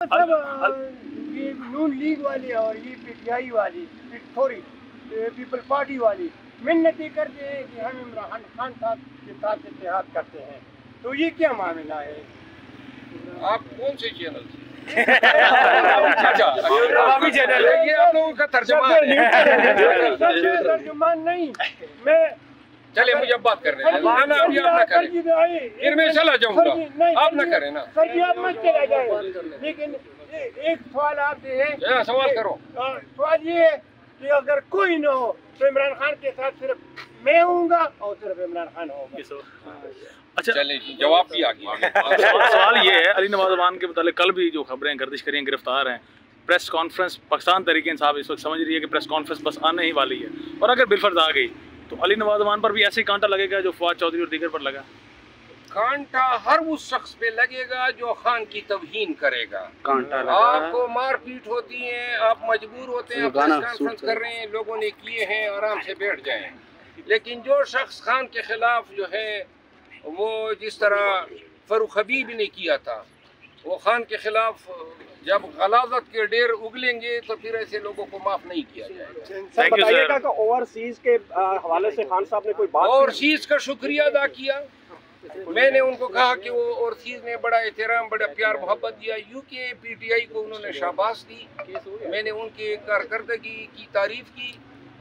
ये नून लीग वाले और ये पीटीआई वाली थोड़ी पीपल पार्टी वाली मिन्नतें करते हैं कि हम इमरान खान साहब के साथ इत्तेहाद करते हैं, तो ये क्या मामला है? आप कौन से चैनल से? अवामी चैनल है ये, आप लोगों का तर्जुमान नहीं। मैं चलिए मुझे अब बात करने दें, ना अभी आप ना करें, फिर मैं चला जाऊंगा, आप ना करें ना। सर जी आप मत चला जाए, लेकिन एक सवाल आपसे है। सवाल करो। सवाल ये है कि अगर कोई न हो तो इमरान खान के साथ सिर्फ मैं होऊंगा और सिर्फ इमरान खान होगा। अच्छा चलिए जवाब भी आ गया। सवाल ये है, अली नवाज अमान के मुतालिक कल भी जो खबरें गर्दिश करी हैं, गिरफ्तार हैं, प्रेस कॉन्फ्रेंस पाकिस्तान तहरीक इंसाफ इस वक्त समझ रही है कि प्रेस कॉन्फ्रेंस बस आने ही वाली है, और अगर बिलफर्ज आ गई तो अली नवाज अमान पर भी ऐसे ही कांटा लगेगा जो फवाद चौधरी और दीगर पर लगा। कांटा हर उस शख्स पे लगेगा जो खान की तौहीन करेगा। कांटा आपको मारपीट होती है, आप मजबूर होते हैं, प्रेस कॉन्फ्रेंस कर रहे हैं, लोगों ने किए हैं, आराम से बैठ जाएं। लेकिन जो शख्स खान के खिलाफ जो है वो जिस तरह फरूख हबीब ने किया था, वो खान के खिलाफ जब गलाजत के ढेर उगलेंगे तो फिर ऐसे लोगों को माफ नहीं किया जाएगा। सर बताइएगा कि ओवरसीज के हवाले से खान साहब ने कोई बात ओवरसीज का शुक्रिया अदा किया। मैंने उनको कहा कि वो ओवरसीज ने बड़ा एहतराम, बड़ा प्यार मोहब्बत दिया। यूके पीटीआई को उन्होंने शाबाश दी, मैंने उनकी कारकर्दगी की तारीफ की,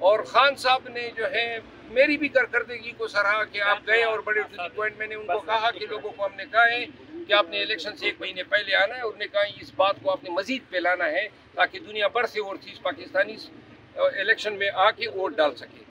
और खान साहब ने जो है मेरी भी कारकर्दगी को सराहा कि आप गए और बड़े टू द पॉइंट। मैंने उनको कहा कि लोगों को हमने कहा है कि आपने इलेक्शन से 1 महीने पहले आना है, और उन्होंने कहा इस बात को आपने मजीद फैलाना है ताकि दुनिया भर से ओवरसीज पाकिस्तानी इलेक्शन में आके वोट डाल सके।